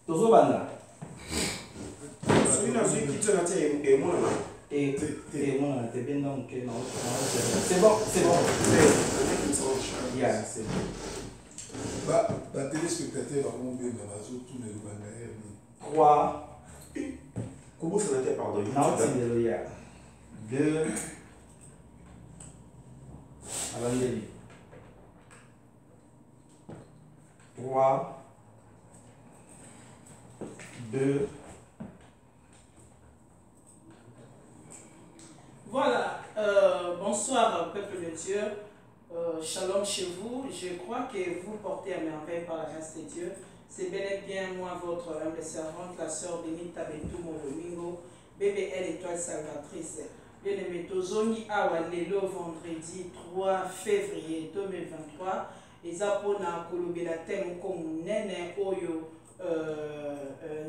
Tozo banda. Celui-là, celui qui tient la tête et moi là. Et moi, t'es bien donc. C'est bon, c'est bon. Yeah, c'est bon. Bah, téléspectateur, on va tout le monde. 3. Comment ça n'était pardon? Non, c'est de l'IA. 2. Abandeli. 3. 2. Voilà, bonsoir peuple de Dieu, shalom chez vous. Je crois que vous portez à merveille par la grâce de Dieu. C'est bel et bien moi, votre humble servante, la sœur Benita Bentumo Domingo, BBL Étoile Salvatrice. Bien-aimé Tozongi Awa Lelo, vendredi 3 février 2023. Ezapona Kolobela Temo comme Nene Oyo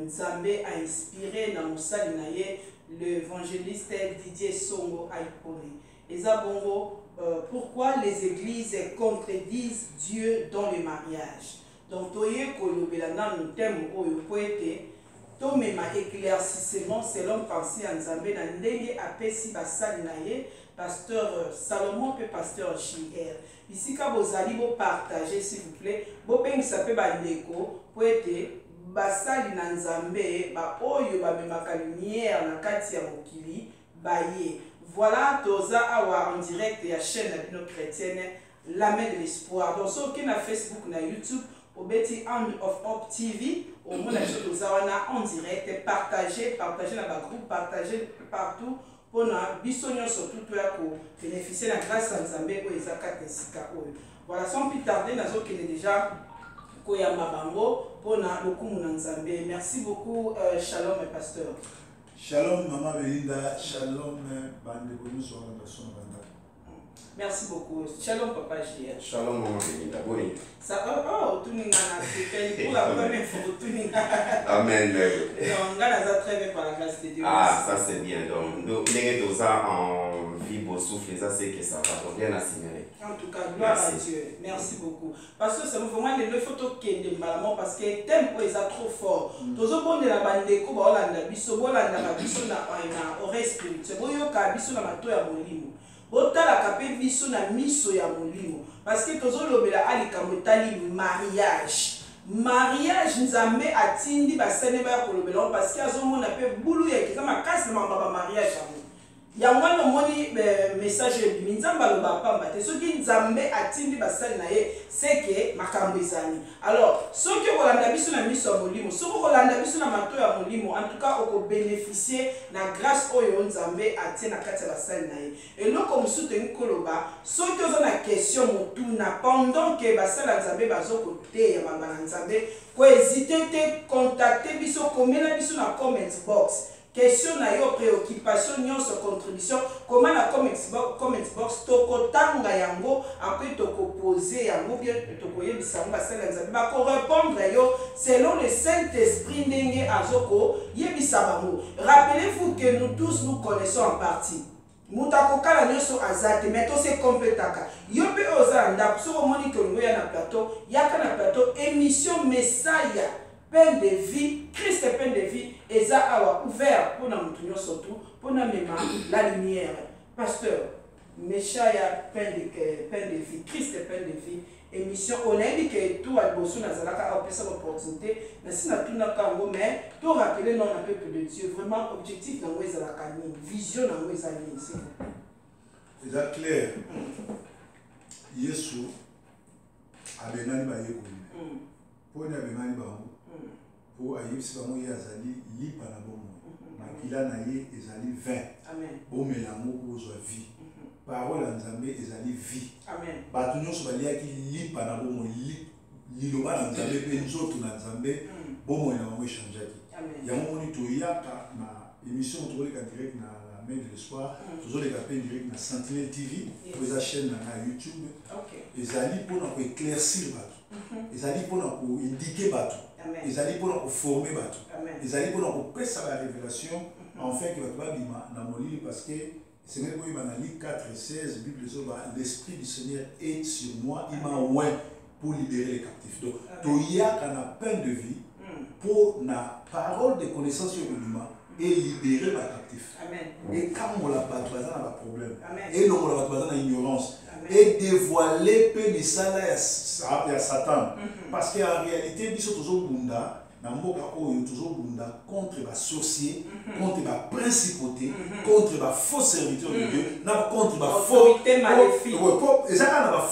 Nzambe a inspiré dans Moussali Naye l'évangéliste Didier Songo Aïkone. Ezabongo, pourquoi les églises contredisent Dieu dans le mariage? Donc, toye kolobela na thème oyo poete to mema éclaircissement selon pensée en Nzambe na ndenge apesi basali na ye pasteur Salomon pe pasteur JR. Ici ka bozali bo partager s'il vous plaît, bo bengisa pe bandeko poete basali na Nzambe ba oyo ba memaka lumière na kati ya mokili baye. Voilà toza awa en direct ya chaîne na chrétienne La Main de l'Espoir. Donc so ki na Facebook na YouTube au Betty Hand of Hope TV, au monde en direct, partagez dans le groupe, partagez partout pour nous surtout pour bénéficier de la grâce de Nzambe ou Ezaka Tessika. Voilà, sans plus tarder, nous avons déjà Koyama Bango pour nous Nzambe. Merci beaucoup, shalom pasteur. Shalom maman Belinda, shalom bande bonus sur la nation. Merci beaucoup. Shalom papa JR. Shalom maman Belinda. Bonne. Ça tout le monde pour la première fois tout le monde. Amen. On a très bien par la grâce de Dieu. Ah, ça c'est bien. Donc, nous en vie, beau souffle, ça c'est que ça va bien à signaler. En tout cas, gloire à Dieu. Merci beaucoup. Parce que c'est vraiment les photos qui est de malamon parce que le thème est trop fort. Tous les gens de la bande de Kuba, Hollanda, Bisso, Bolanda, Bisso, na oreille spirituelle. Boyoka, Bisso, na mato ya molimo. Botala kape Bisso na miso ya molimo. Parce que tous les gens ali kamotali mariage. Mariage Nzambe atindi basane ba kolobela parce que azomona pe bulu ya kizama kasi na mamba mariage amu. Ya mwana moni message de Nzambe aloba pamba te soki Nzambe atindi basane na ye c'est que makambo ezani. Alors soki kolanda biso na miso ya molimo, soki kolanda biso na mato ya molimo, en tout cas oko bénéficier na grâce oyo Nzambe atie na kati ya basane na ye. Et là comme soutenu koloba, soki oza na question motuna pendant que basala Nzambe bazoko te ya mamba na Nzambe, ko hésiter te contacter biso komela biso na comment box. Question na yo préoccupation nyonso contribution comment na comment box toko tanga yango après toko poser yango bien toko yebisa ngo basala Nzambe ba ko répondre yo selon le Saint-Esprit ndenge azoko yebisa bango. Rappelez-vous que nous tous nous connaissons en partie. Mutako kala nyonso azate mais to se complétaka. Yo pe ozanda so moni que ngoya na plateau yaka na plateau émission Messiah peine de vie, Christ est peine de vie, et ça a ouvert pour nous surtout, pour nous même la lumière. Pasteur, Messiah peine de vie, Christ est peine de vie, émission, on a dit que tout a besoin de cette opportunité, mais si nous avons tout mais tout rappeler non un peuple de Dieu, vraiment objectif dans la canine, vision dans les amis. C'est clair. Yesu a benani ba yeko. Pour na benani ba pour ayebisi bango ye azali lipa na bomo makila na ye ezali 20 amen bomela yango kozwa vie parole ya Nzambe ezali vie amen bato nyonso baliaki lipa na bomo liloba na Nzambe mpe nzoto na Nzambe bomo na bango echangeaki yango moni toyaka na émission tozoleka direct na La Main de l'Espoir tozoleka mpe direct na Sentinelle TV po eza chaîne na YouTube ezali mpona koéclaircir bato ezali mpona koindike bato ezali mpona koformer bato ezali mpona kopesa ba révélation enfin que bato babima na molili parce que c'est même koyeba na Luc 4:16 Bible ezoba l'esprit du Seigneur est sur moi il m'a oint pour libérer les captifs donc toyaka na peine de vie pour la parole de connaissance sur l'humain et libérer les captifs. Et quand on a pas de problème, et non on a pas d'ignorance, et dévoiler les salles à Satan. Parce qu'en réalité, ils sont toujours bunda, contre les sorciers, contre les principautés, contre les faux serviteurs de Dieu, contre les faux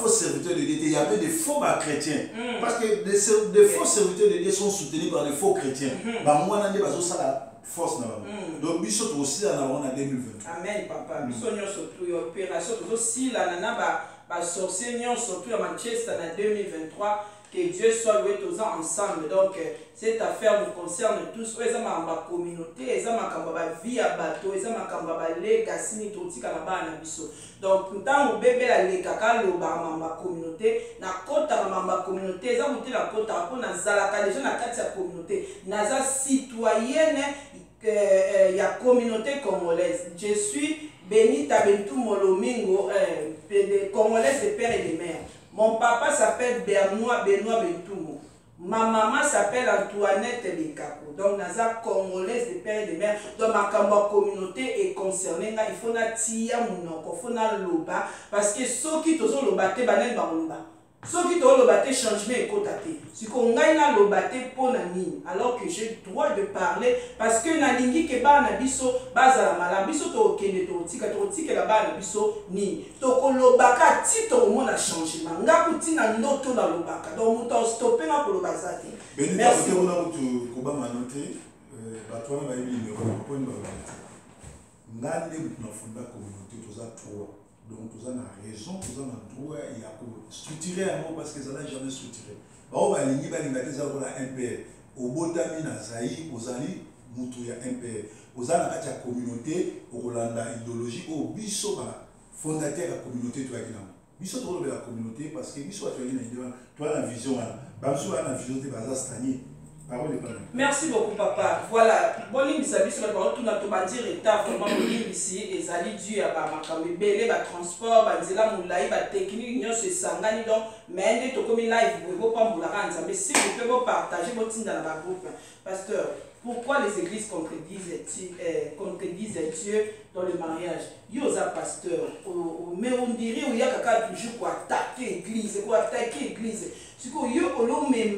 serviteurs de Dieu. Il y avait des faux chrétiens. Parce que les faux serviteurs de Dieu sont soutenus par des faux chrétiens. Force donc bisous aussi en 2020. Amen papa. Bisous surtout opération aussi la nana ba sorcier surtout à Manchester en 2023. Que Dieu soit loué tous ensemble. Donc cette affaire nous concerne tous. Eza ma communauté, eza ma kamba vie à bateau, eza ma kamba legacy ni totika na bana biso. Donc tant bébé la lekaka loba ma communauté, na kota ma communauté, eza muté la kota pour na zalaka déjà na kati ya communauté. Naza citoyenne ya communauté congolaise. Je suis Benita Bentou Molomingo, congolaise de père et de mère. Mon papa s'appelle Benoît Bentoumo. Ma maman s'appelle Antoinette Lekako. Donc, naza congolaise de père et de mère. Donc, ma communauté est concernée. Il faut na tia mounoko, il faut na loba. Parce que ceux qui tozo loba te banen baroba. Ceux qui tozo loba te changement et kotate. Si qu'on gagne na loba te pour na nini. Alors que j'ai le droit de parler. Parce que na lingi ke ba na biso baza la mala. Biso to okende to tika la ba na biso ni. To ko lobaka ti to mo na changement. Nga kuti na ndoto na lobaka. Donc muto stopper na ko lobaza te. Merci. On a tout ko ba manote batwana ba yimi numéro ko ni ba. Ngande na funda communauté toza 3. Donc, nous avons raison, nous avons droit à structurer un mot parce que ça n'a jamais structuré. On va aller à MPR. Au Botami, na Zaï, aux Ali, Moutouya MPR. Aux Ali, la communauté, au Rolanda, idéologie, au Bisso, fondateur de la communauté, tu as dit non. Bisso, tu as la communauté parce que Bisso, tu as la vision. Bamsou a la vision de Bazas Tani. Merci beaucoup papa. Voilà, Bolim Bisabiso la parole tout notre bandi retard vraiment Bolim ici et Zali dû à Makambe belé ba transport ba nzela moulaï ba technique nyo se sangani donc mais to comme live vous pouvez pas moulara nzambe si vous pouvez partager votre dans la groupe. Pasteur, pourquoi les églises contredisent Dieu dans le mariage? Yosa pasteur, mais on dirait qu'il y a quelqu'un toujours pour attaquer l'église, pour attaquer l'église. Si vous avez demandé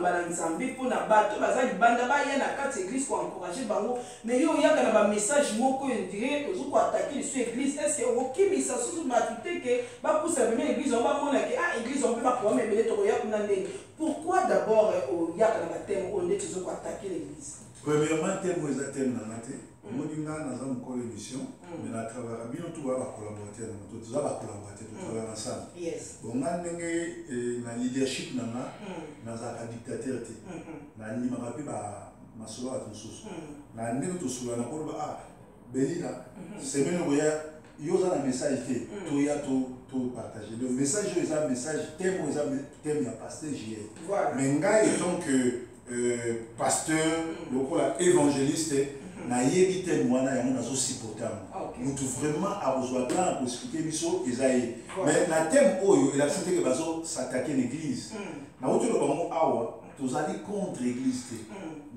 à Nzambe pour na bato bazali banda ba ya na kati église pour encourager bango, mais yo ya kana ba message moko on dirait pour attaquer l'église. Est-ce que OK mais ça sous batute que ba pour servir l'église on va mona que église on peut pas pouvoir mais to ya kuna ndenge. Pourquoi d'abord il y a un thème on est toujours pour attaquer l'église? Premièrement, thème où est thème dans la tête. Moi, je suis dans une émission, mais à travers la vie, nous avons collaboré, nous avons travaillé ensemble. Bon, on a un leadership dans la dictature. On a une ma soeur à ton sous. On a un sous la Belina, c'est même où il y a un message qui tout partager. Le message est un message, thème il y a pasteur JL. Mais étant que pasteur, le évangéliste, na yebi témoin na yamu supporter nous vraiment a besoin de expliquer biso Isaïe mais na thème oyo il a accepté que bazo s'attaquer l'église na autre le bango awa tous allés contre l'église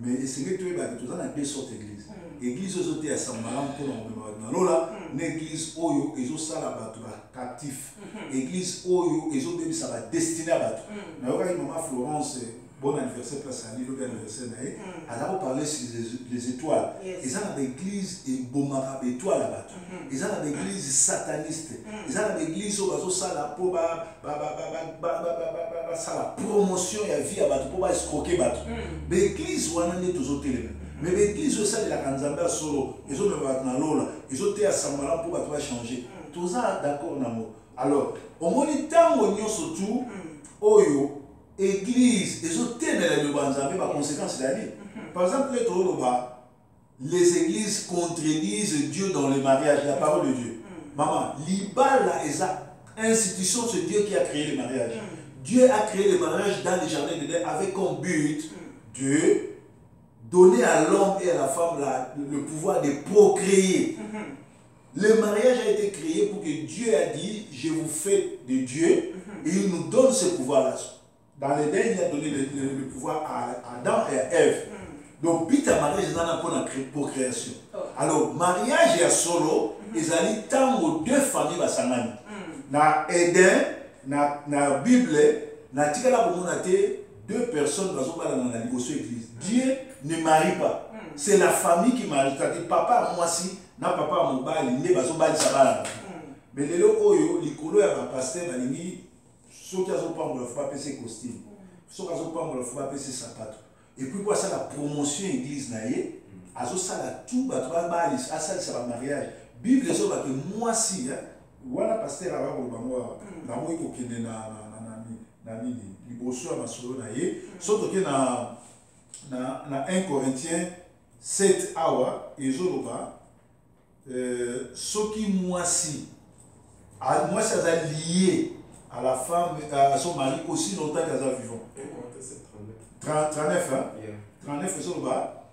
mais c'est que tu es tous dans deux sortes d'église église aux autres à Samaram pour na lola l'église oyo ezo sala bato ba captif église oyo ezo bebi ça va destiné à bato na yoka maman Florence. Bon anniversaire, place à l'île, bon anniversaire. Alors, on parlait sur les étoiles. Ils ont l'église et Bomara étoile là-bas. Ils ont l'église sataniste. Ils ont l'église où ça la promotion et la vie à battre pour escroquer battre. L'église où on est tous au télé. Mais l'église où ça de la Kanzamba solo, ils ont même l'eau, ils ont été à Sambala pour battre changer. Tout ça d'accord n'amo. Alors, au moniteur on y surtout oyo. Église, les autres thèmes de Banzambe, par conséquence, c'est-à-dire, par exemple, les églises contredisent Dieu dans le mariage, la parole de Dieu. Maman, l'Ibala est une institution, c'est Dieu qui a créé le mariage. Dieu a créé le mariage dans les jardins d'Éden avec comme but de donner à l'homme et à la femme le pouvoir de procréer. Le mariage a été créé pour que Dieu a dit, je vous fais de Dieu, et il nous donne ce pouvoir-là. dans l'Éden, il a donné le pouvoir à Adam et à Ève. Donc, Peter mariage est pour création. Alors, mariage et solo, ils allaient tant aux deux familles basangani. Dans Éden, dans la Bible, dans deux personnes dans la église. Dieu ne marie pas. C'est la famille qui marie. C'est-à-dire, papa, moi si, na papa, mon bal, il n'est pas ça. Mais les oyo, les couleurs, il y a un pasteur, ceux qui ont pas le faut pas ses costumes. Ceux qui ont pas le faut pas ses sapatos. Et puis quoi ça la promotion église naïe, azo ça la tout ba toi ba ça c'est le mariage. Bible les autres que moi si voilà pasteur avant ko bango na moi ko kende na liboso na solo naïe, surtout que na 1 Corinthiens 7 awa ezoloba ce qui moi si ça est lié à la femme, à son mari aussi longtemps qu'elle est vivante. 39, hein? Yeah. 39, c'est bas.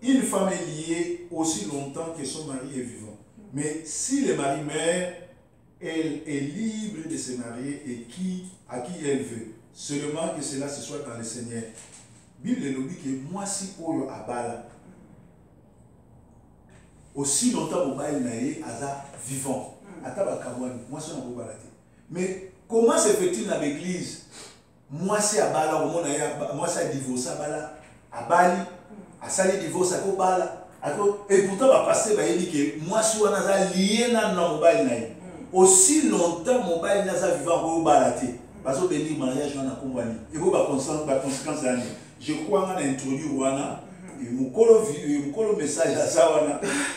Une femme est liée aussi longtemps que son mari est vivant. Mais si le mari meurt, elle est libre de se marier et à qui elle veut. Seulement que cela se soit dans le Seigneur. Bible nous dit que moi si Oyo Abala, aussi longtemps que bail naïe aza vivant. Moi c'est un balati. Mais comment se fait-il dans l'église? Moi c'est Abala, moi c'est divorcé Abali, à sali divorce à Kobala. Et pourtant va passer il dit que moi si on a lié dans mon bail naïe. Aussi longtemps mon bail naza vivant au balati. Parce que béni mariage on a compagnie. Et vous va conséquence d'année. Je crois qu'on a introduit Wana. Et mon message à ça,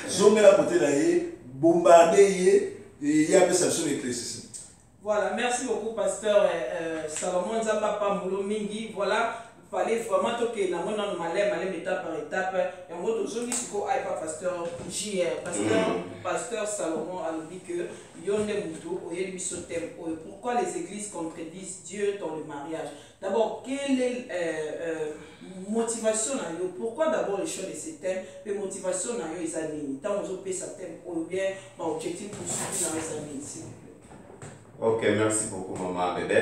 zoomé à côté d'ailleurs, bombardé, il y a des personnes éclaircies. Voilà, merci beaucoup, pasteur Salomon Nzamba Pambulo Mingi. Voilà, il fallait vraiment que la monnaie malais étape par étape. Et en mode aujourd'hui, c'est quoi pasteur JR, pasteur Salomon a dit que Yonde Moutou, pourquoi les églises contredisent Dieu dans le mariage? D'abord, quelle est motivation? Pourquoi d'abord les choix de ces thèmes? Les motivations, ils ont tant on peut ça thème ou bien objectif pour suivre dans les amis, s'il vous plaît. Ok, merci beaucoup, maman Bébé.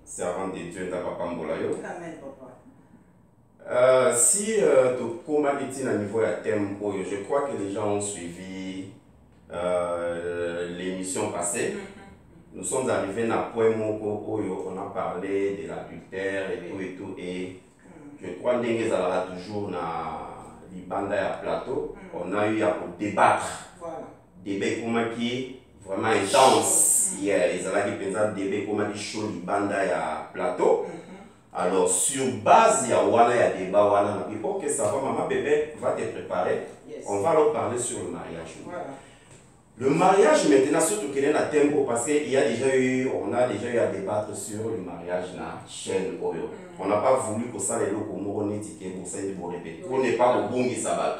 Servant de Dieu, papa Mbolayo. Amen, papa. Si tu commences à niveau de thème, je crois que les gens ont suivi l'émission passée. Nous sommes arrivés à point où on a parlé de l'adultère et tout. Et je crois que nous avons toujours dans l'Ibanda et plateau. On a eu à débattre. Débat qui est vraiment intense. Ils ont pensé débat comme dit chaud l'Ibanda et plateau. Alors sur base il y a débat ok ça va maman bébé va te préparer. On va leur parler sur le mariage. Le mariage maintenant surtout qu'il y a un tempo parce qu'il y a déjà eu à débattre sur le mariage dans la chaîne Oyo. On n'a pas voulu que ça les locaux pour ça pour répéter. On n'est pas au bon qui s'abat.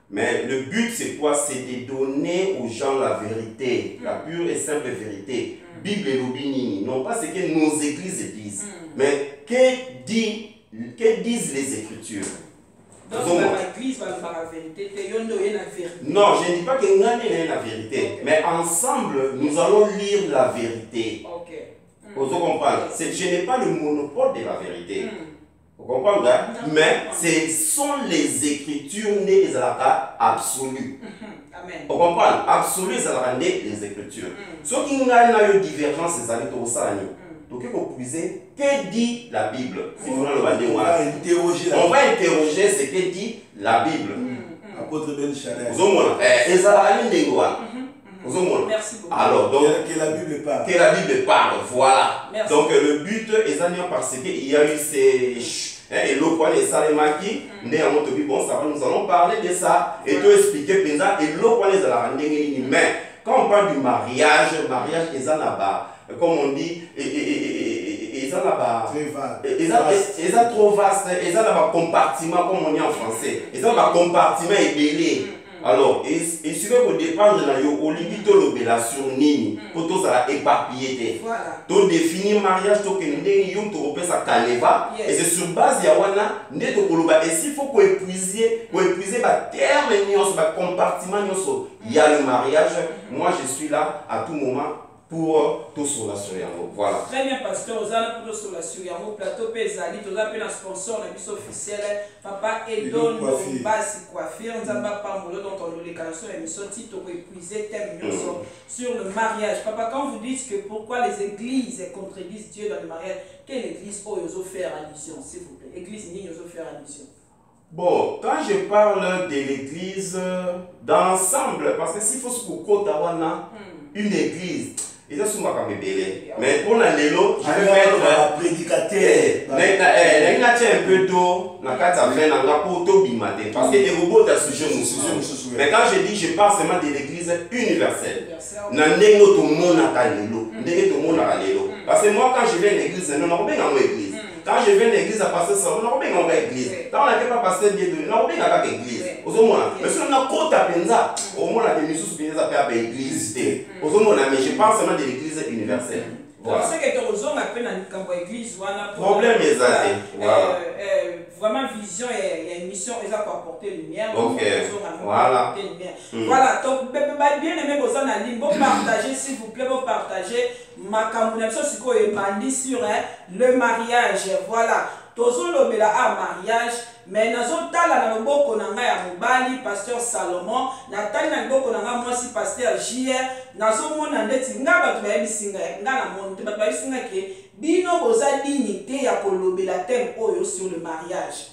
Mais le but c'est quoi? C'est de donner aux gens la vérité, la pure et simple vérité. Bible et l'obinini, non pas ce que nos églises disent, mais que disent les Écritures. Donc, l'église va faire la vérité. Non, je ne dis pas que nous avons la vérité, mais ensemble, nous allons lire la vérité. Vous comprenez? Je n'ai pas le monopole de la vérité. Vous comprenez? Mais ce sont les Écritures nées des absolues. Vous comprenez? Absolues, les Écritures. Ce qui nous a une divergence, c'est ça. Donc, il faut puiser que dit la Bible. Si on va interroger ce que dit la Bible. Apôtre Ben Chalet. Alors, donc, que la Bible parle. Que la Bible parle, voilà. Merci. Donc, le but est parce qu'il y a eu ces. Et le point est Salemaki, bon, ça va, nous allons parler de ça et te expliquer présent. Et le point est la mais quand on parle du mariage est là-bas. Comme on dit, ils ont trop vaste, ils ont un compartiment, comme on dit en français. Ils ont un compartiment ébélé. Alors, il suffit de dépendre au limite de la sur Nini, pour tout ça éparpillé. Tu définis le mariage, tu repères sa caleva, et c'est sur base de Yawana, et s'il faut qu'on épuise le terme, le compartiment, il y a le mariage. Moi, je suis là à tout moment pour tout sur la sur yango. Voilà. Très bien, pasteur. Vous allez pour tout sur la sur yango. Plateau Pézali. Vous avez un sponsor, un bus officiel. Papa Edon Lombasi Coiffure. Nous avons pas moulé dont on les canaux émission titre pour épuiser thème sur le mariage. Papa, quand vous dites que pourquoi les églises contredisent Dieu dans le mariage, quelle église ils ont fait allusion, s'il vous plaît? Église ni ils ont fait allusion. Bon, quand je parle de l'église dans l'ensemble, parce que s'il faut se couper une église, ils sont souvent comme bébés. Mais pour la Lélo, je vais mettre un prédicateur. Il y a un peu d'eau dans la carte pour tout bimater. Parce que les robots sont sujet. Mais quand je dis, je parle seulement de l'église universelle. Tout le monde a Lélo. Parce que moi, quand je vais à l'église, je n'ai pas d'église. Quand je viens à l'église à passer ça, on n'a pas d'église. Quand on n'a pas passé Dieu, on n'a pas d'église. Mais si on a côte à Penza, au moins la démission sur Penza peut avoir église. Mais je parle seulement de l'église universelle. Voilà. C'est que tu as appelé dans l'église. Problème est voilà. Vraiment vision et une mission ils ont apporter lumière. Voilà. Voilà. Donc bien aimé vous en ligne, vous partagez s'il vous plaît, vous partagez ma campagne sur le mariage. Voilà. Tozo lobela a mariage, mais nazo tala na loboko na nga ya mobali pasteur Salomon, na tali na loboko na nga mwasi pasteur JR, nazo mona ndeti nga batu ba yebisinga nga na monde batu ba yebisinga ke bino boza dignité ya kolobela thème oyo sur le mariage.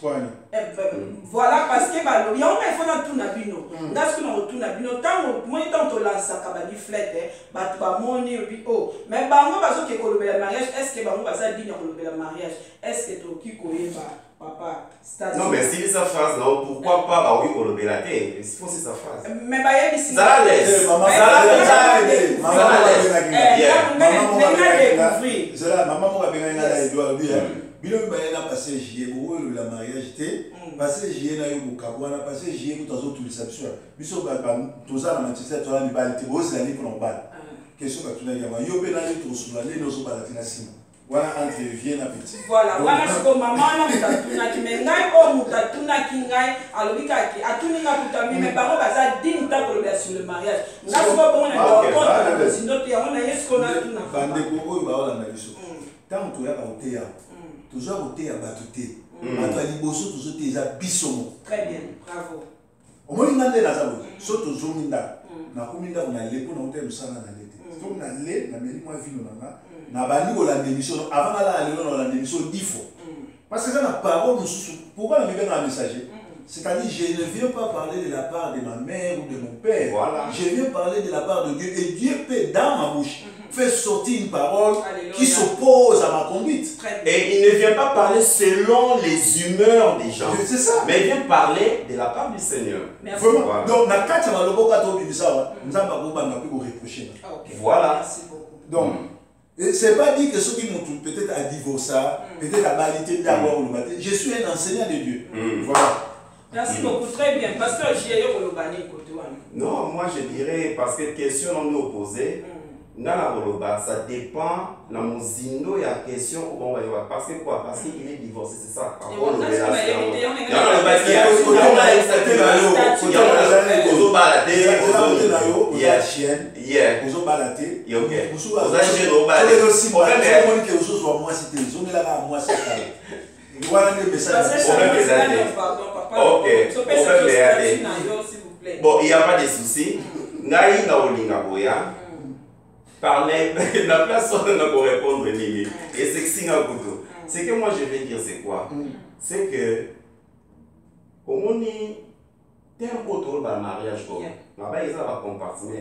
Voilà parce que balobi ya on faut na tout na bino. Ndasko na tout na bino tango moi tant to lança ka ba di flette batu ba moni obi oh mais bango bazo ke kolobela mariage est-ce que bango baza digne ya kolobela mariage est-ce que to ki koyeba papa stage. Non mais si sa phrase non pourquoi pas bah oui kolobela te il faut c'est sa phrase. Mais ba yebi si ça laisse maman maman mo benga nga la Edouard bi bilo bayena passer jier bo le mariage te passer jier na yo bukabwana passer jier ko tazo tulisa biso biso ba toza na Manchester toza ni balite bo zali pour on bal question ba tuna yama yo be na ni to sula le no so bala tina sima voilà entre vient na petit voilà wana siko mama na mutatuna kimengai o mutatuna kingai alobika ki atuninga kutami me bango baza ding ta kolobela sur le mariage ngaso ba bonga na ko sindo te ona yesko na tuna bande ko oyo ba ola na biso tant to ya ba oteya toujours oteya bato te bato ya liboso toujours te eza bisomo. Très bien, bravo. Omoni ngande na zabo so to zominda na kominda na lepo na oteya musana na lete to na le na meli moi vino na na bandi kolanda émission avant la lelo na kolanda émission 10 fois parce que ça na parole mususu pourquoi na bibé na messager c'est-à-dire je ne viens pas parler de la part de ma mère ou de mon père. Voilà. Je viens parler de la part de Dieu et Dieu peut dans ma bouche faire sortir une parole qui s'oppose à ma conduite. Et il ne vient pas parler selon les humeurs des gens. C'est ça. Mais il vient parler de la part du Seigneur. Merci. Voilà. Donc na kati ma loboka to bibisa nzamba ko banga ko reprocher. Voilà. Merci beaucoup. Donc c'est pas dit que ceux qui m'ont peut-être à divorcer, peut-être à balité d'avoir le matin. Je suis un enseignant de Dieu. Voilà. Merci beaucoup, très bien. Pasteur J.A. Non, moi je dirais, parce que question non nous opposée, ça dépend de mon zindo et la question où on va parce que quoi? Parce qu'il est divorcé, c'est ça. Par rapport à bon, il n'y a pas de souci. Naï na olinga boya. Parler, la personne n'a pas répondre et c'est ce que moi je vais dire, c'est quoi? C'est que au moins terme autour du mariage, ils ont un compartiment.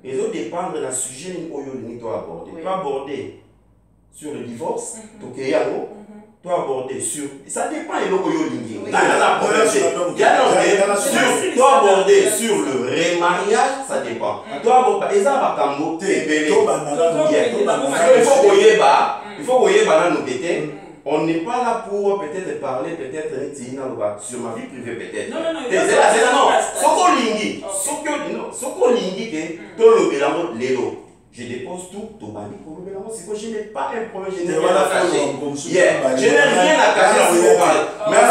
Ils ont dépendre de la sujet qu'ils doivent aborder. Tu dois aborder sur le divorce, tu dois aborder sur. Ça dépend de l'oyolingi. Tu dois aborder sur le remariage, ça dépend. Tu dois aborder. Il faut qu'il y ait on n'est pas là pour peut-être parler, peut-être sur ma vie privée, peut-être. Non, non, non. Je dépose tout, c'est que je n'ai pas un problème, je n'ai rien à cacher. Je n'ai rien à cacher si vous parlez. Mais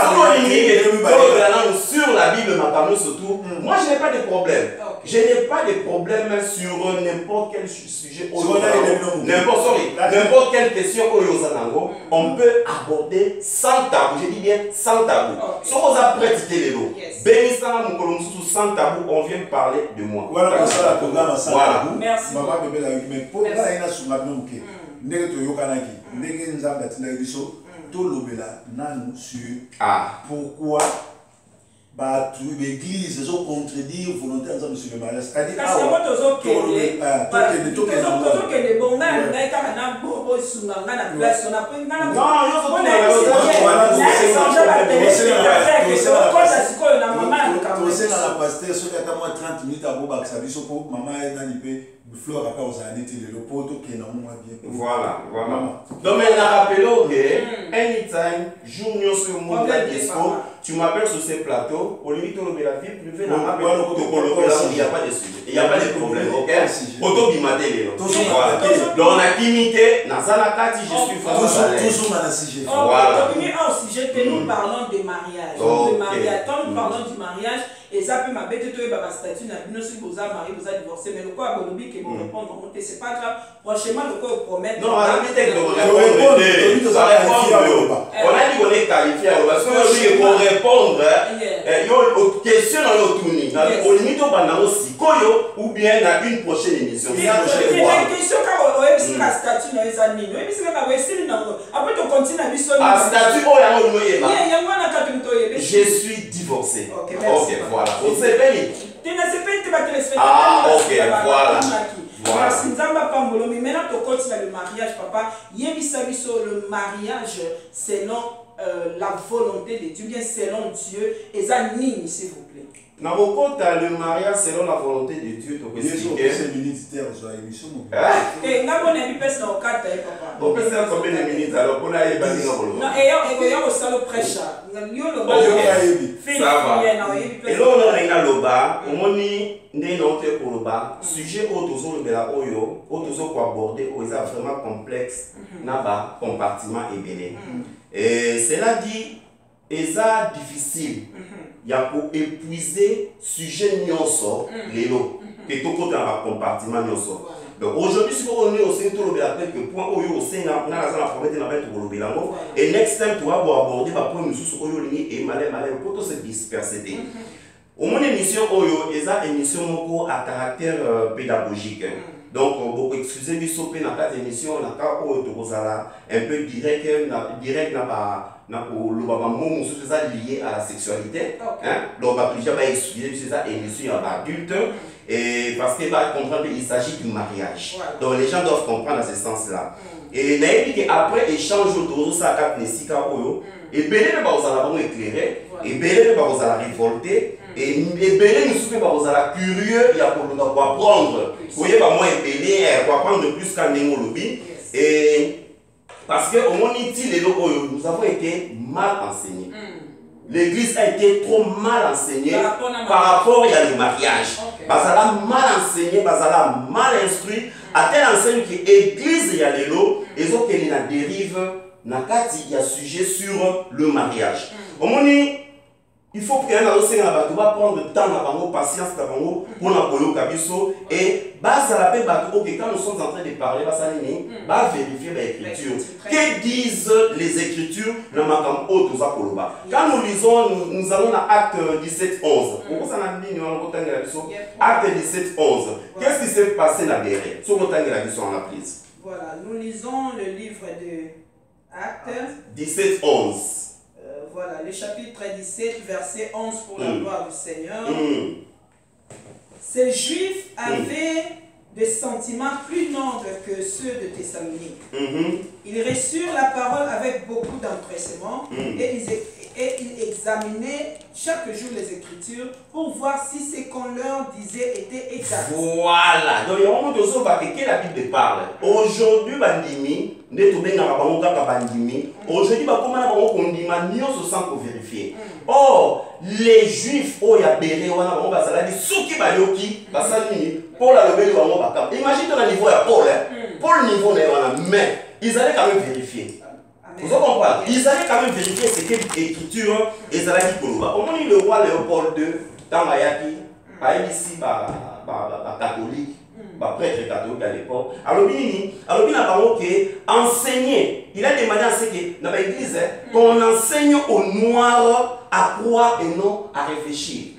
sur la Bible, surtout, moi je n'ai pas de problème. Je n'ai pas de problème. problème sur n'importe quel sujet, Sorry. n'importe quelle question, on peut aborder sans tabou. Je dis bien sans tabou. Si on a prêté les lots, sans tabou, on vient parler de moi. Voilà, ça la programme sans tabou. Merci. Maman bébé la mais pour là il a sous ma nom que ndenge to yokanaki ndenge nzamba tina biso to lobela nanu sur pourquoi bah tu l'église ils ont contredire volontaire ensemble sur le mariage c'est-à-dire parce que moi toujours que bon nga nga kama na bo sunga nga na place on a pris nga na on a la pasteur so kata moi 30 minutes à boba ça biso pour maman est dans l'ipé fleur à cause à l'été le poto qui est normalement bien voilà donc maintenant rappelons que anytime jour sur mon dispo tu m'appelles sur ces plateaux, au limite on la vie privée, il n'y a pas de sujet, il n'y a pas de problème, ok? Autobimaté, donc on a limité, dans la carte, je suis toujours dans le sujet. Voilà. Un sujet que nous parlons de mariage. Quand nous parlons du mariage, et ça peut m'abaisser tout le statut, nous si vous avez marié, vous avez divorcé, mais le quoi, Bolobi, qui vont répondre, c'est pas grave. Prochainement, le quoi, promet. Non, on a dit qu'on est qualifié, parce que pour répondre aux questions dans notre au limite, on va aussi ou bien dans une prochaine émission. Il y a une question quand on a un statut dans les années. Après, tu continues à vivre sur un statut, je suis divorcé. Ok, voilà. On s'est béni. Ah, ok, voilà. Merci Nzamba Pambolo, mais maintenant tu continues le mariage, papa. Yébisabiso, le mariage selon la volonté de Dieu, bien selon Dieu, et ça nigne, s'il vous plaît. Dans le mariage selon la volonté de Dieu, tu peux expliquer. C'est militaire, sur l'émission. Et n'a pas de pèse dans le cadre, papa. On peut faire combien de minutes alors qu'on a ébattu dans le non, et il y a aussi le prêche. Ça va. Et là, on a le bas, on a né notre pour le bas, sujet autour de la oyo, autour pour aborder, où il est vraiment complexe, n'a pas compartiment et belé. Et cela dit, et ça difficile. Il y a pour épuiser sujet nyonso lelo que tout côté dans le compartiment nyonso. Donc aujourd'hui si on est aussi tout le quelques points où il y a la promesse de mettre pour le bilan et next time tu vas aborder va point nous sur oyo ligne et malin pour tout se disperser. Au mon émission oyo et ça émission moko à caractère pédagogique. Donc beaucoup excusez moi sopé dans cette émission on a cas où tu un peu direct n'a pour le baba mot c'est ça lié à la sexualité hein donc pas déjà pas excuser c'est ça émission adulte et parce que va comprendre qu'il s'agit du mariage donc les gens doivent comprendre dans ce sens là et naïbi que après échange autour ça quatre nesika oyo et belé ne pas vous allez éclairer et belé ne pas vous allez révolter et belé nous souffle pas vous allez curieux il y a pour apprendre vous voyez pas moi belé pour apprendre plus qu'un lobby et parce que au moins nous avons été mal enseignés. L'église a été trop mal enseignée par rapport à le mariage. Parce qu'elle a mal enseigné, parce qu'elle a mal instruit. À telle enseigne que l'église y a les lots, et donc elle a dérive, il y a sujet sur le mariage. Au moins, il faut que nous va prendre le temps, la patience, pour nous kabiso et quand nous sommes en train de parler, va vérifier l'écriture. Que disent les écritures dans quand nous lisons, nous allons à Acte 17-11. Acte 17-11. Qu'est-ce qui s'est passé dans la voilà, nous lisons le livre de Acte 17-11. Voilà, le chapitre 17, verset 11 pour la gloire du Seigneur. Ces Juifs avaient des sentiments plus nobles que ceux de Thessalonique. Ils reçurent la parole avec beaucoup d'empressement et ils examinaient chaque jour les Écritures pour voir si ce qu'on leur disait était exact. Voilà, donc il y a un moment que la Bible parle. Aujourd'hui, bandimi, aujourd'hui, on se sent pour vérifier. Or, les Juifs, oh, il y a Béré, on va s'aller, ceux qui bayoki, Paul a levé le ballon. Imagine dans le niveau de Paul, Paul niveau mais ils allaient quand même vérifier. Vous comprenez? Ils allaient quand même vérifier ce qu'est l'écriture et ils allaient dire pour nous. Au moment où le roi Léopold II, dans Mayaki, a ici par catholique, prêtre catholique à l'époque. Alors, il a enseigné. Il a demandé à ce que dans l'église, qu'on enseigne aux noirs à croire et non à réfléchir.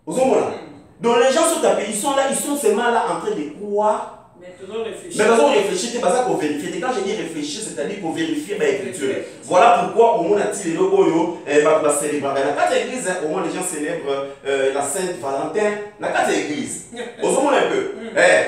Vous comprenez? Donc les gens sont appelés, ils sont là, ils sont seulement là en train de croire. Mais toujours réfléchir, c'est pas ça qu'on vérifie. Et quand je dis réfléchir, c'est-à-dire qu'on vérifie l'écriture. Voilà pourquoi au moins a-t-il le logo, va célébrer. Dans la carte église, au moins les gens célèbrent la Sainte Valentin. La carte église. Au moins un peu.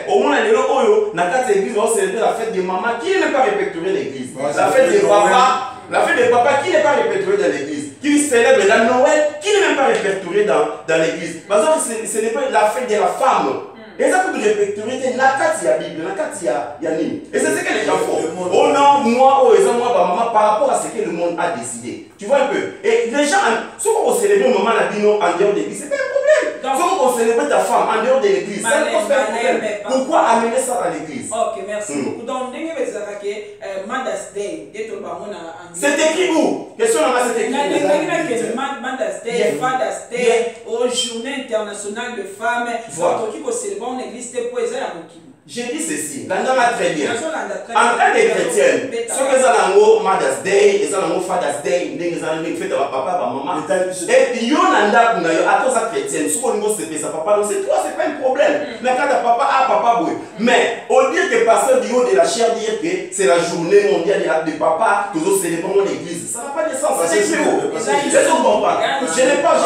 Au moins le logo, la carte église, on va célébrer la fête des mamans qui n'est pas répertoriée l'église. La fête des papas. La fête des papas qui n'est pas répertoriée dans l'église. Qui célèbre la Noël qui n'est même pas répertoriée dans l'église. Par exemple, ce n'est pas la fête de la femme. Et ça peut répertorier la carte il y a Bible, la carte il y a Nîmes. Et c'est ce que les gens font. Oh non, moi, maman, par rapport à ce que le monde a décidé. Tu vois un peu. Et les gens, si on célèbre maman la bino en dehors de l'église, c'est pas un problème. Si on célèbre ta femme en dehors de l'église, ça ne pose pas un problème. Pourquoi amener ça à l'église? Ok, merci beaucoup. Donc, c'est écrit où? Question là, c'est écrit. Mother's Day, Father's Day, Journée internationale de femmes. J'ai dit ceci, dans très bien. En tant que chrétienne, ceux qui ont Mother's Day, ils ont Father's Day, ils ont fait papa, maman. Et ils ont un chrétienne, ceux qui ont ça papa, c'est toi, c'est pas un problème. Mais quand papa, boy. Mais au lieu que pasteur du haut de la chair dire que c'est la journée mondiale de papa, que nous célébrons l'église, ça n'a pas de sens. C'est écrit où? Je comprends. Je n'ai pas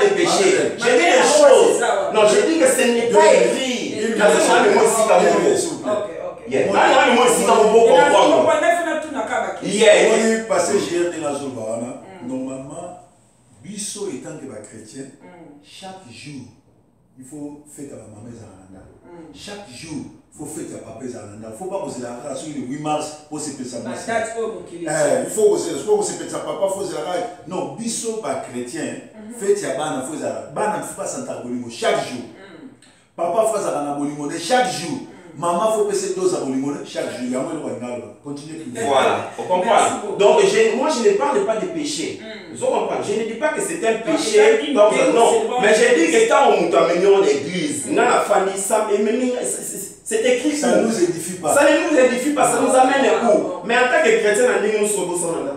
de péché. J'ai dit les choses. Non, j'ai dit que ce n'est pas écrit. Normalement, biso étant que chrétien, chaque jour, il faut faire ta maman Zananda. Chaque jour, il faut faire ta papa Zananda. Il ne faut pas poser la grâce sur le 8 mars pour se faire sa maman. Il faut poser sa papa, il faut se la grâce. Non, biso pas chrétien, fait ta bana, il faut pas s'antagonimo chaque jour. Papa fait ça dans la chaque jour. Maman faut passer dose à bolimone chaque jour. Continuez. Voilà, on comprend. Donc moi je ne parle pas de péché. Vous comprenez? Je ne dis pas que c'est un péché. Non, mais j'ai dit que quand on t'a mené en église, dans la famille, c'est écrit. Ça ne nous édifie pas. Ça ne nous édifie pas, ça nous amène où? Mais en tant que chrétien,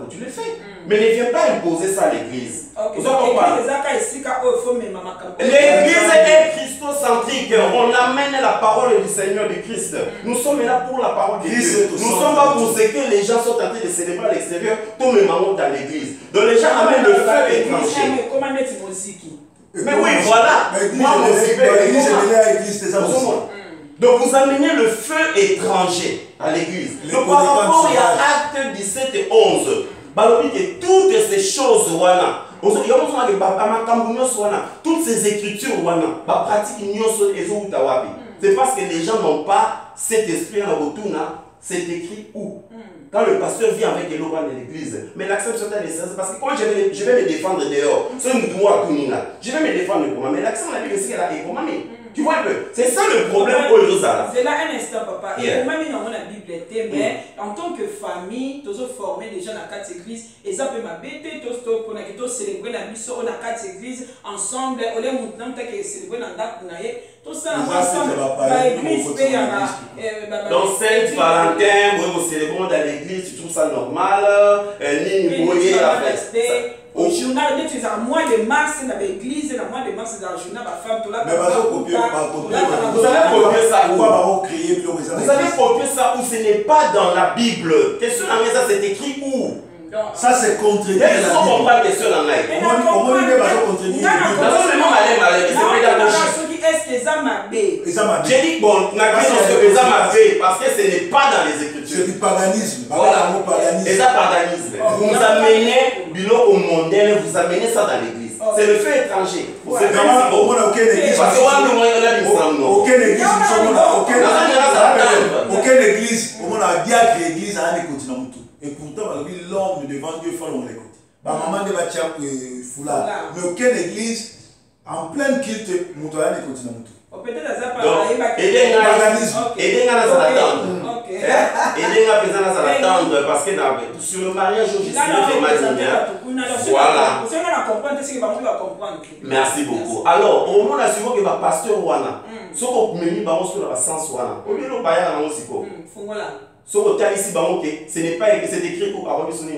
tu le fais. Mais ne viens pas imposer ça à l'église. Vous comprenez? L'église est christocentrique. On amène la parole du Seigneur du Christ. Nous sommes là pour la parole de Dieu. Nous sommes là pour ce que les gens sont en train de célébrer à l'extérieur, tout le monde dans l'église. Donc les gens amènent le feu étranger. Mais oui, voilà. Donc vous amenez le feu étranger à l'église. Donc par rapport à Acte 17 et 11, que toutes ces choses, toutes ces écritures, c'est parce que les gens n'ont pas cet esprit en retour. C'est écrit où? Quand le pasteur vient avec les locaux de l'église, mais l'acceptation est nécessaire parce que quand je vais me défendre dehors, je vais me défendre comment? Mais l'accent la Bible, c'est qu'elle a économie. Tu vois un peu? C'est ça le problème aujourd'hui. C'est là un instant, papa. Et même dans la Bible, mais en tant que famille, tu as formé des gens dans quatre églises, et ça peut m'habiter, tu as célébré la mission dans quatre églises ensemble, on est maintenant que célébrer dans la tout ça ensemble, l'église donc Sainte Valentin, vous célébrez dans l'église, tu trouves ça normal? Au journal, tu as mois de mars dans l'église, le mois de mars dans le journal, la femme, vous avez copié ça où? Vous avez copié ça où? Ce n'est pas dans la Bible. Question en ça, c'est écrit où? Ça, c'est contredit. Est-ce qu'on comprend la question en live? Comment il est contredit? J'ai dit, bon, parce que ce n'est pas dans les Écritures. C'est du paganisme. Voilà, c'est ça paganisme. Vous nous amenez du lot au mondain, vous amenez ça dans l'église. C'est le fait étranger. C'est vraiment aucune église. Parce aucune église, on a diacre l'église à un continent. Et pourtant, l'homme devant Dieu, il faut l'écouter. Maman de Bachap Foula. Mais aucune église, en pleine culte, Moutoya ne continue. Peut-être à ça, parce que sur le mariage, je suis voilà. Merci beaucoup. Alors, au moment où le pasteur Wana, Ce qu'on met dans le sens, au lieu de payer dans le siko. Ce qu'on t'a ici, ce n'est pas c'est écrit pour avoir besoin de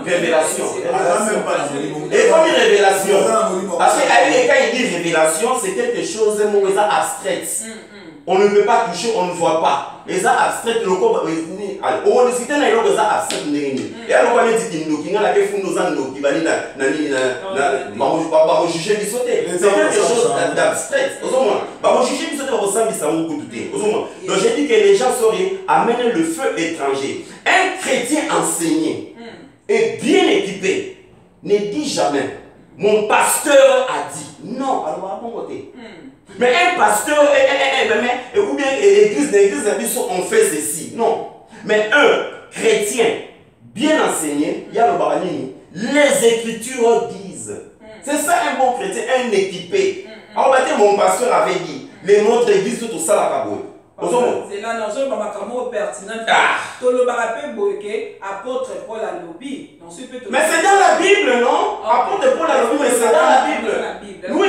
révélation. Et comme une révélation, parce qu'à une quand il dit révélation, c'est quelque chose de abstrait. On ne peut pas toucher, on ne voit pas. Et ça abstrait, le corps, on discute dans le corps abstrait. Et alors, on dit qu'il y a des fonds qui vont juger du sauté. C'est quelque chose d'abstrait. On juger du sauté, on ressemble à un coup de thé. Donc, j'ai dit que les gens sauraient amener le feu étranger. Un chrétien enseigné et bien équipé ne dit jamais mon pasteur a dit. Non, alors à bon côté. Mais un pasteur ou bien l'église on fait ceci. Non. Mais un chrétien bien enseigné, il y a le baranini, les écritures disent. C'est ça un bon chrétien, un équipé. Alors mon pasteur avait dit, les notre église tout ça la cabouille. C'est là dans un moment pertinent. Apôtre Paul a lobby. Mais c'est dans la Bible, non? Apôtre Paul a lobby, mais c'est dans la Bible. Oui,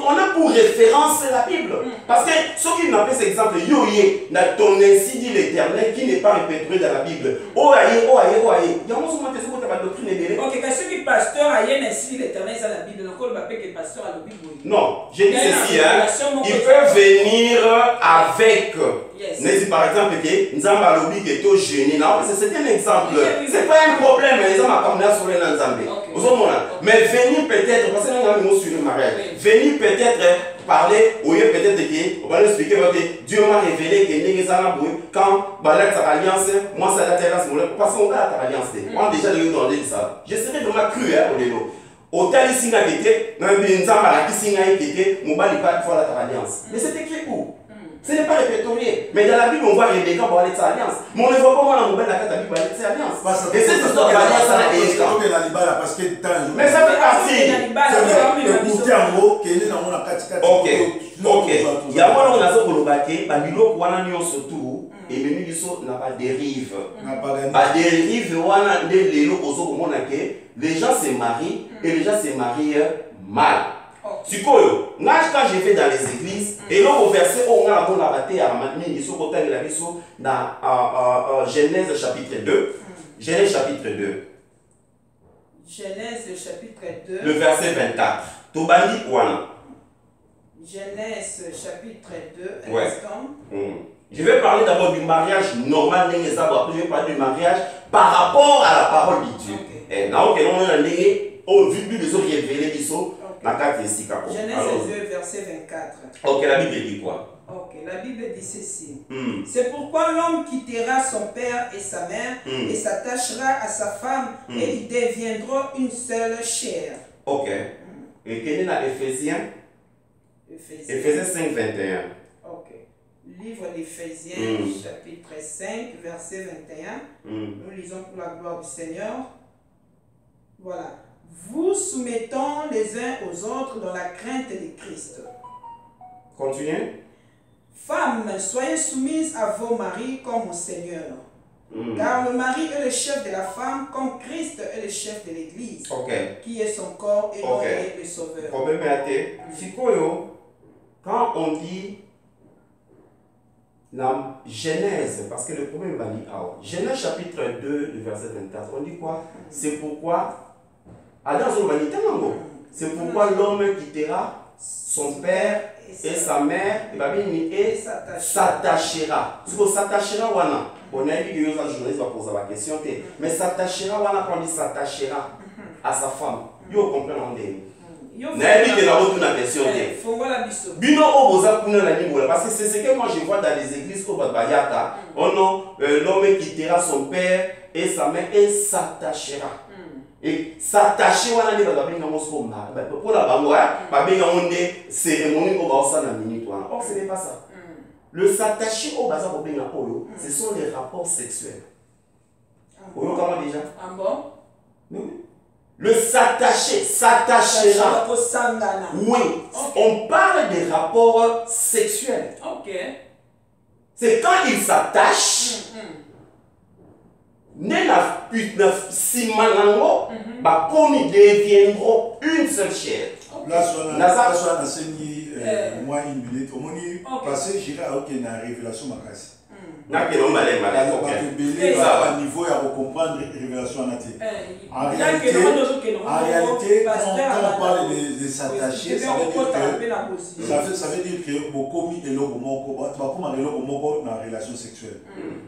on a pour référence la Bible. Parce que ce qui nous appelle cet exemple, yoye, ton ainsi dit l'Éternel qui n'est pas répété dans la Bible. Oh aïe. Il y a un moment où tu as doctrine ébélée. Ok, quand ce qui pasteur aïe ainsi dit l'Éternel dans la Bible, donc on va appeler que pasteur a lobby. Non, j'ai dit ceci, il peut venir avec. Yes. Par exemple, Nzamba lobby qui est au génie. C'est un exemple. C'est pas un problème. Les hommes ont sur les Nzambé. Mais venir peut-être, parce que nous avons sur le mariage, venir peut-être parler, ou peut-être que, on va nous expliquer que Dieu m'a révélé que quand Balak sa alliance, moi ça date de parce qu'on a ta alliance. On a déjà donné ça. Je serais vraiment cru au délo. Autant ici n'a été, non, mais Nzamba qui n'a été, mon bali pas fois la alliance. Mais c'est écrit où? Ce n'est pas répertorié. Mais dans la Bible, on voit Rebecca pour aller de sa alliance. Mais on ne voit pas moi dans la Bible pour aller de sa alliance. Et cette histoire d'alliance, ça n'a pas été. Mais ça fait partie. Ok. Il y a moi, on a ce qu'on a dit, surtout, et même il n'a pas dérive. Pas dérive, les gens se marient et les gens se marient mal. Quand j'ai fait dans les églises, et là au verset où on a la bataille à Ramani, dans Genèse chapitre 2. Genèse chapitre 2. Genèse chapitre 2. Le verset 24. Tobani Kouana. Genèse chapitre 2. Ouais. Je vais parler d'abord du mariage normal, je vais parler du mariage par rapport à la parole de Dieu. Et là, on a au vu de ce révélé qui sont. Genèse 2, verset 24. Ok, la Bible dit quoi? Ok, la Bible dit ceci. C'est pourquoi l'homme quittera son père et sa mère et s'attachera à sa femme et ils deviendront une seule chair. Ok. Et quel est l'Éphésiens? Éphésiens 5, 21. Ok. Livre d'Éphésiens, chapitre 5, verset 21. Nous lisons pour la gloire du Seigneur. Voilà. Vous soumettons les uns aux autres dans la crainte de Christ. Continuez. Femmes, soyez soumises à vos maris comme au Seigneur. Car le mari est le chef de la femme comme Christ est le chef de l'Église, qui est son corps et dont il est le sauveur. Problème est quand on dit la Genèse, parce que le problème va dire, Genèse chapitre 2, le verset 24, on dit quoi? C'est pourquoi c'est pourquoi l'homme quittera son père et sa mère et s'attachera. S'attachera, on a dit que les journalistes vont poser la question, mais s'attachera, quand il s'attachera à sa femme, vous comprenez? Parce que c'est ce que moi je vois dans les églises au Bayaka. L'homme quittera son père et sa mère et s'attachera. Et s'attacher à la pour la cérémonie au Or, ce n'est pas ça. Le s'attacher au bazar, ce sont les rapports sexuels. Comment déjà? Oui. Le s'attacher, s'attachera. Oui, on parle des rapports sexuels. C'est quand il s'attache. Ils deviendront une seule chair. moi une minute au moins parce que j'irai à aucune révélation makasi na ke no malé malé OK à niveau à comprendre révélation en réalité quand on parle de s'attacher ça veut dire que beaucoup mis eloko moko ba comme eloko moko na relation sexuelle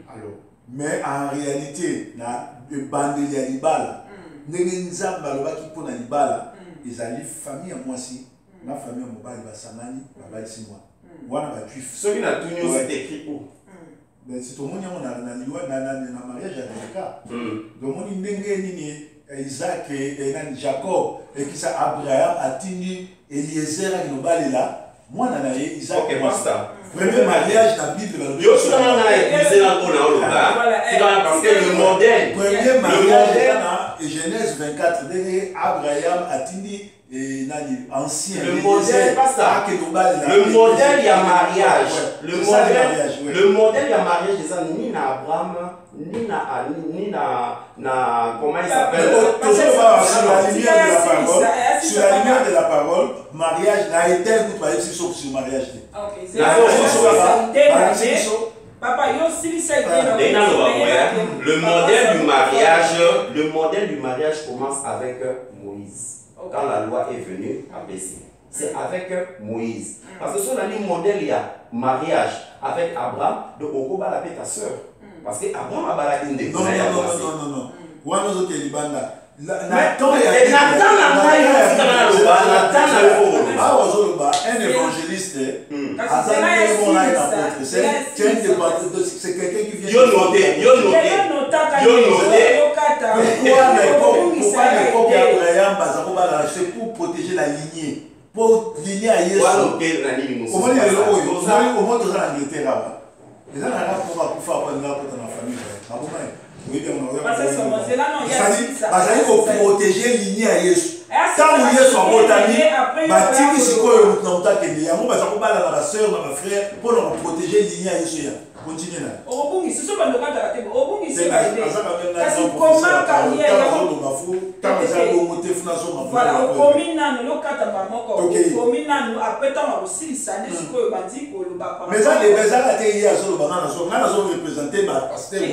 alors mais en réalité na bandeli ya libala ndenge nzamba lobaki mpona libala ezali famille ya mwasi na famille ya mobali basangani babalisi mwana wana bajuif soki na tuni c'est écrit où mais si tout le monde na mariage américain donc on ndenge nini Isaac et Jacob et qui ça Abraham atindi Eliezer ak nobalela mwana na ye Isaac OK basta premier mariage na Bible yo sona na église na kona oloba parce que le modèle premier mariage na Genèse 24 ndenge Abraham atindi ancien le modèle pas ça le modèle y a mariage le modèle y a mariage déjà ni na Abraham ni na comment il s'appelle sur la lumière de la parole mariage n'a été tout par ici sauf sur mariage papa yo silisa le modèle du mariage commence avec Moïse. Quand la loi est venue à Bessie, c'est avec Moïse. Parce que sur la ligne modèle, il y a mariage avec Abraham, donc on va l'appeler ta soeur. Parce que Abraham a baladé des non. Un évangéliste, c'est quelqu'un qui vient c'est pour protéger la lignée, pour lignée à Yesu. Comment dire au moins dans l'Angleterre les gens n'arrivent pas pour faire pas de la famille. Oui, il faut protéger lignée à Yesu. Tant que Yesu a retenu, Batiki Sikoyo Namtakeli, Yamou Bazakobala, ma soeur, ma frère, pour protéger lignée à Yesu. Continuez là. Obungi, c'est ça que nous avons Obungi, c'est pas idée. Parce que comment carrière, voilà, au commun, nous avons commun, après tant aussi, ça n'est pas que Badi pour le bas. Mais ça, les baisers à TIA sur le banana, nous avons représenté ma pasteur, des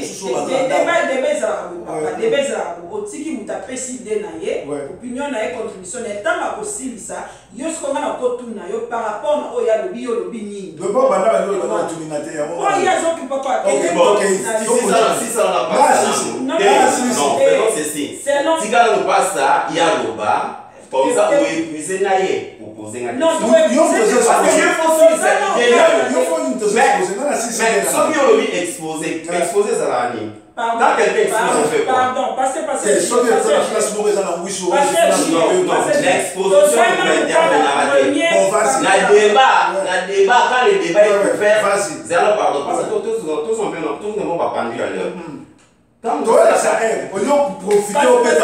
baisers, au tiki, nous avons décidé, opinion, contribution, et tant que possible, ça, yo ce qu'on a encore tout par rapport au ya le bio le bini. Le bon banana, le banana, tu m'as dit, papa. Ok, si ça on a pas ça. Non, c'est si quand on passe ça, il y a le bas. Comme ça, vous épuisez naïe pour poser une question. Non, il faut exposer ça là. Quand quelqu'un expose, on fait quoi? Pardon, passez. L'exposition peut intervenir. Débat, quand le débat est fait, c'est alors pardon, parce que tous on ne va pas pendu à l'heure. Quand on a ça, on doit profiter au fait de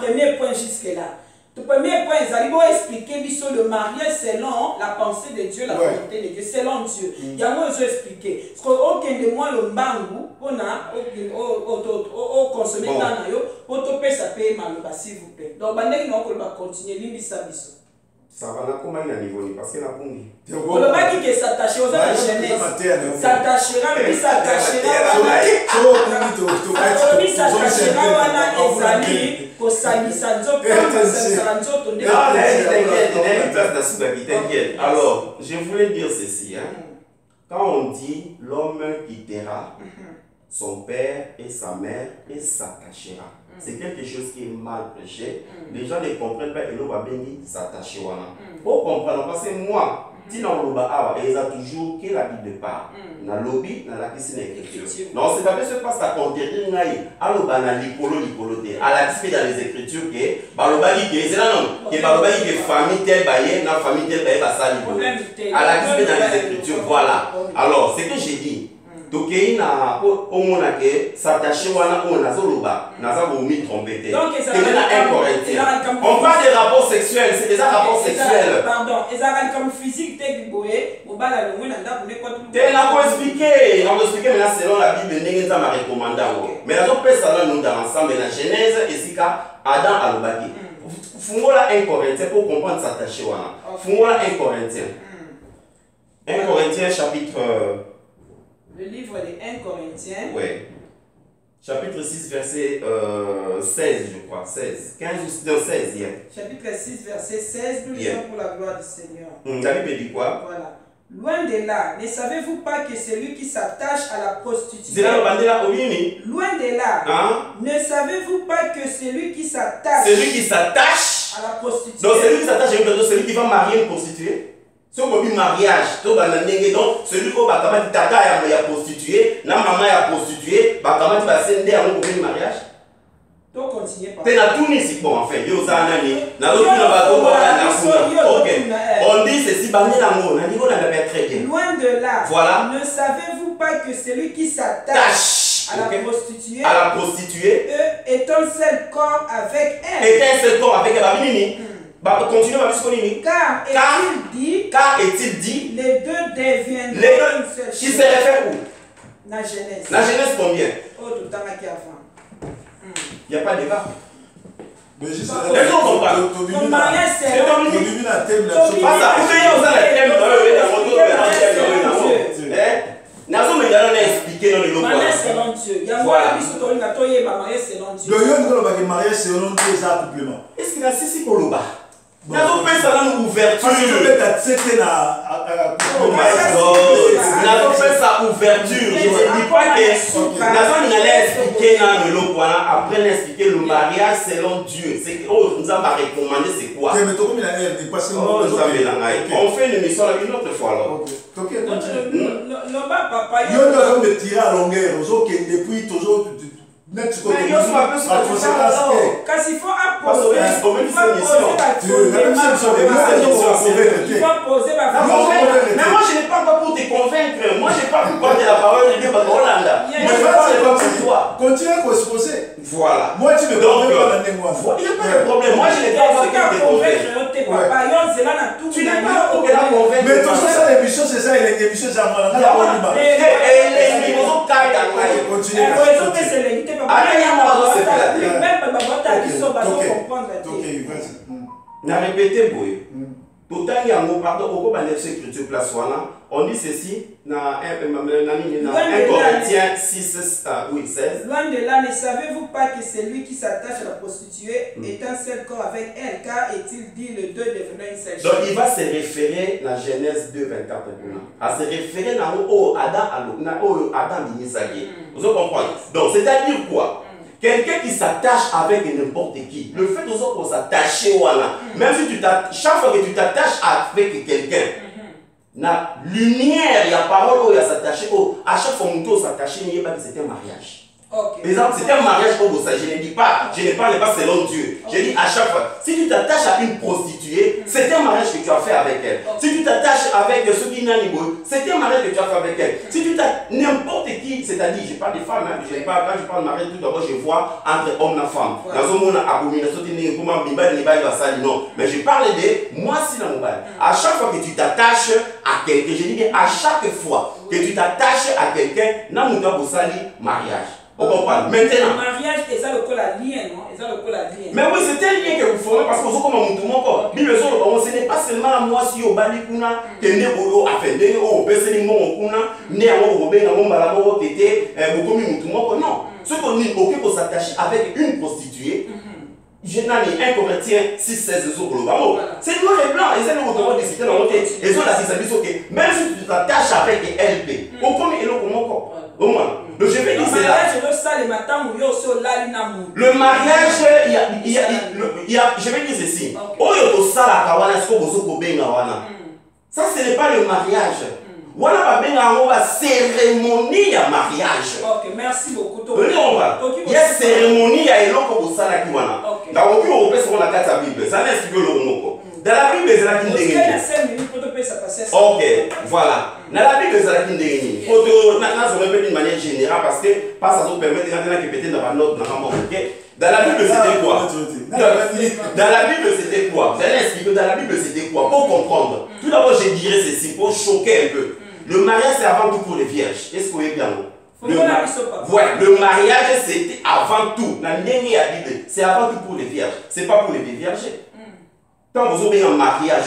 premier point jusque-là. Le premier point, ils allaient expliquer le mariage selon la pensée de Dieu, la volonté de Dieu, selon Dieu. Il y a moi, je expliquer. Parce qu'aucun de moi, le mbangu, on a consommé tant pour te payer, ça paye mal, s'il vous plaît. Donc, on va continuer, l'imisa. Ça va là comment il a niveau parce que la pongi. Le mec qui s'attache aux la jeunesse. S'attachera, mais s'attachera. Alors, je voulais dire ceci. Quand on dit l'homme quittera son père et sa mère et s'attachera. C'est quelque chose qui est mal prêché. Les gens ne comprennent pas et l'on va bien s'attacher. Pour comprendre, parce que moi, si on a toujours que la Bible parle. Na lobby, na la piscine écriture. Non, c'est pas parce que passe à conquérir naï. Alors na l'icolo à la disque dans les écritures que balobali que c'est là non. Que balobali que famille telle baye, na famille telle baye va ça à la disque dans les écritures. Voilà. Alors, c'est que j'ai dit. Donc il na au mona que s'attacher wana on a zoloba naza vomi trompeter. Donc c'est on parle des rapports sexuels, c'est des rapports sexuels. Pardon, et ça comme physique te boé, au bala le mona nda pour ne quoi tout. T'es là pour expliquer, maintenant selon la Bible n'engage ça m'a recommandé. Mais la autre personne nous dans ensemble la Genèse et sika Adam alobaki. Fungola 1 Corinthiens pour comprendre s'attacher. Fungola 1 Corinthiens. 1 Corinthiens chapitre... Le livre de 1 Corinthiens. Oui. Chapitre 6, verset 16, je crois. 16. 15 ou 16, hier. Chapitre 6, verset 16. Nous lisons pour la gloire du Seigneur. La Bible dit quoi? Voilà. Loin de là, ne savez-vous pas que celui qui s'attache à la prostitution... Loin de là, ne savez-vous pas que celui qui s'attache... Celui qui s'attache à la prostitution... Donc celui qui s'attache, celui qui va marier une prostituée. C'est un mariage. Donc celui qui va tata ya prostituée, na maman ya prostituée, va sender un mariage. Donc continuez par tout ici bon en fait. On dit ceci, très bien. Loin de là. Voilà. Ne savez-vous pas que celui qui s'attache à la prostituée, est un seul corps avec elle. Est un seul corps avec elle. Continuez car est-il dit les deux deviennent une seule chose. Qui se réfère où? La Genèse. La Genèse combien? Oh, tout le temps qui avant. Il n'y a pas de débat. Mais juste ton mariage c'est long. Est-ce qu'il a si pour le bas? Nous avons fait ça dans l'ouverture. Nous avons fait ça ouverture. Je ne dis pas que nous allons expliquer dans le lot. Après expliquer le mariage selon Dieu. Nous avons recommandé c'est quoi? On fait une émission une autre fois alors. Quand il faut apposer, mais moi je n'ai pas encore pour te convaincre. Moi je n'ai pas pu porter la parole de Dieu par Hollande. Moi je ne parle pas pour toi. Continue à exposer. Voilà. Moi tu me donc, il n'y a pas de problème. Moi je n'ai pas encore pu te convaincre. Tu n'es pas pour la convaincre. Mais tout ça l'émission c'est ça et l'émission c'est à moi. Na répété boy. Total yango pardon au cours de l'écriture place voilà. On dit ceci dans 1 Corinthiens 6 oui 16. Loin de là, ne savez-vous pas que celui qui s'attache à la prostituée est un seul corps avec elle, car est-il dit le deux devenant une seule chose. Donc il va se référer dans Genèse 2 24 à se référer dans Adam Binisagi. Vous comprenez? Donc c'est-à-dire quoi? Quelqu'un qui s'attache avec n'importe qui, le fait qu'on s'attache, même si chaque fois que tu t'attaches avec quelqu'un, la lumière, il y a parole où il y a s'attacher, à chaque fois que tu s'attaches, il n'y a pas que c'était un mariage. Par exemple, c'était un mariage comme ça, je ne dis pas, je ne parle pas selon Dieu. Je dis à chaque fois, si tu t'attaches à une prostituée, c'est un mariage que tu as fait avec elle. Si tu t'attaches avec ceux qui n'ont c'est un mariage que tu as fait avec elle. Si tu t'attaches n'importe qui, c'est-à-dire, je parle des femmes, quand je parle de mariage, tout d'abord je vois entre homme et femme. Non, mais je parle de moi si dans mon bail. À chaque fois que tu t'attaches à quelqu'un, je dis bien à chaque fois que tu t'attaches à quelqu'un, n'a pas de mariage. On comprend. Maintenant. Le mariage, c'est ça le col à lien, non? C'est ça le col à lien. Mais oui, c'est un lien que vous formez parce que vous comme tout mon corps. Ce n'est pas seulement moi si au bali kuna, que ne boulot a fait, ne au personne mon kuna, ne au robin, à mon balamo qui était beaucoup mieux tout mon corps. Non. Ce qu'on dit, ok, pour s'attacher avec une prostituée. Je n'ai 1 Corinthiens 6, 16 jours global. C'est noir et blanc. Et c'est nous qui discuter dans notre tête. Et ça, la discipline, même si tu t'attaches avec LP, au premier et l'autre mon corps. Au moins. Donc je vais dire c'est là. Le mariage, je vais dire ceci. Ça, ce n'est pas le mariage. Voilà la cérémonie à mariage. Ok, merci beaucoup. Il y a cérémonie à eloko bosala ki wana. Na oki européen sur la carte de Bible. Ça n'explique le mot. Dans la Bible, c'est la qui ok, voilà. Dans la Bible, c'est la qui ndengeni. Photo, na zo répéter d'une manière générale parce que pas ça nous permet de répéter dans la note dans la OK. Dans la Bible, c'était quoi? Dans la Bible, c'était quoi? Vous allez expliquer dans la Bible, c'était quoi? Pour comprendre. Tout d'abord, je dirais ceci pour choquer un peu. Le mariage, c'est avant tout pour les vierges. Est-ce que vous voyez bien? Le mariage, c'était avant tout. C'est avant tout pour les vierges. Ce n'est pas pour les vierges. tant vous avez un mariage,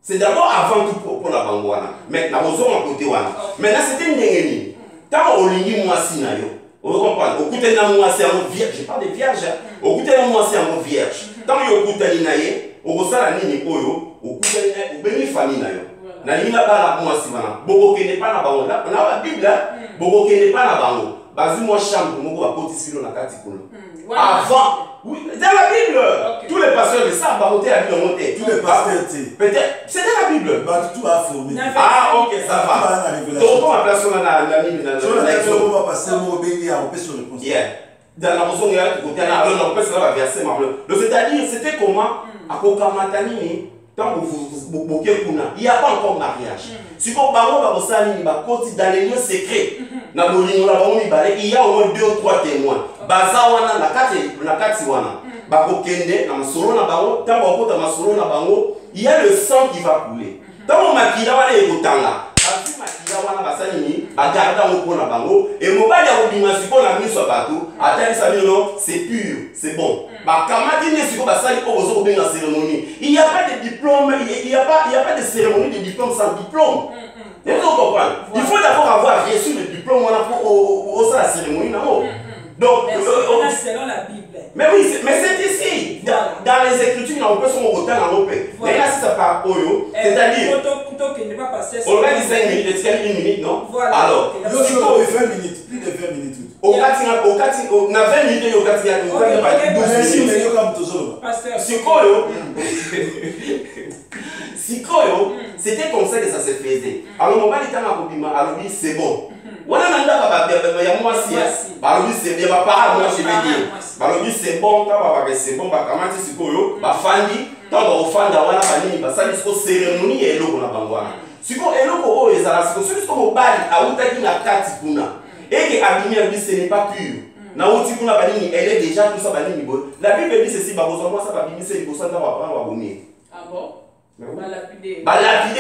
c'est d'abord avant tout pour la bangoana. Maintenant, vous avez un côté. Maintenant, c'était une dernière. Tant on lit moi si na yo. Vous comprenez? Au côté de moi c'est un vierge. Je parle de vierge. Au côté de moi c'est un vierge. Tant yo côté na ye, au sala nini oyo, au côté na béni famille na yo. Na lina ba la moi si wana. Boko kene pas na bango là. Na la Bible là, boko kene pas na bango. Bazi moi chambre moko ba poti silo na kati kuna. Avant, oui, dans la Bible, tous les pasteurs le savent, baroter la Bible monter. Tous les pasteurs, peut-être, c'est dans la Bible. Bah, tout a formé. Ah, ok, ça va. Donc, on va placer dans la Bible. On va passer au béni à on sur le conseil. Dans la raison, il y a un côté, on peut se faire verser, c'est-à-dire, c'était comment, à Kokamatani, tant que vous il n'y a pas encore mariage. Si vous avez dans les lieux secrets, il y a au moins 2 ou 3 témoins. Bazawana na kati wana. Bakokende na masolo na bango, tant bakota masolo na bango, il y a le sang qui va couler. Tant makila wana ekotanga. Asi makila wana basanini, bagarda ngo na bango et mobali ya kobima siko na miso bato, atali sabino c'est pur, c'est bon. Bakamati ne siko basali ko bozo benga cérémonie. Il n'y a pas de diplôme, il y a pas de cérémonie de diplôme sans diplôme. Vous comprenez? Il faut d'abord avoir reçu le diplôme pour la cérémonie na mo. Donc, selon la Bible. Mais oui, mais c'est ici. Dans les Écritures, on peut se monter dans l'opé. Mais là, si ça part Oyo, c'est-à-dire. On va dire 5 minutes, c'est 1 minute, non? Voilà. Alors, il y a 20 minutes, plus de 20 minutes. On a 20 minutes et on a 12 minutes. Sikoyo, c'était comme ça que ça se faisait. Alors, on va dire alors oui, c'est bon. Voilà, moi c'est bien, moi je vais dire. C'est bon, c'est bon, fandi, tant que fanda wana banini, ça dit cérémonie et l'eau na bangwana. Siko eloko o ezala siko siko mobali autaki na kati kuna. Et que abimia lui ce n'est pas pur. Na uti kuna banini, elle est déjà tout ça banini bo. La Bible dit ceci, ba bozo moi ça ba bimisa liboso na ba ba bonné. Ah bon? Balapide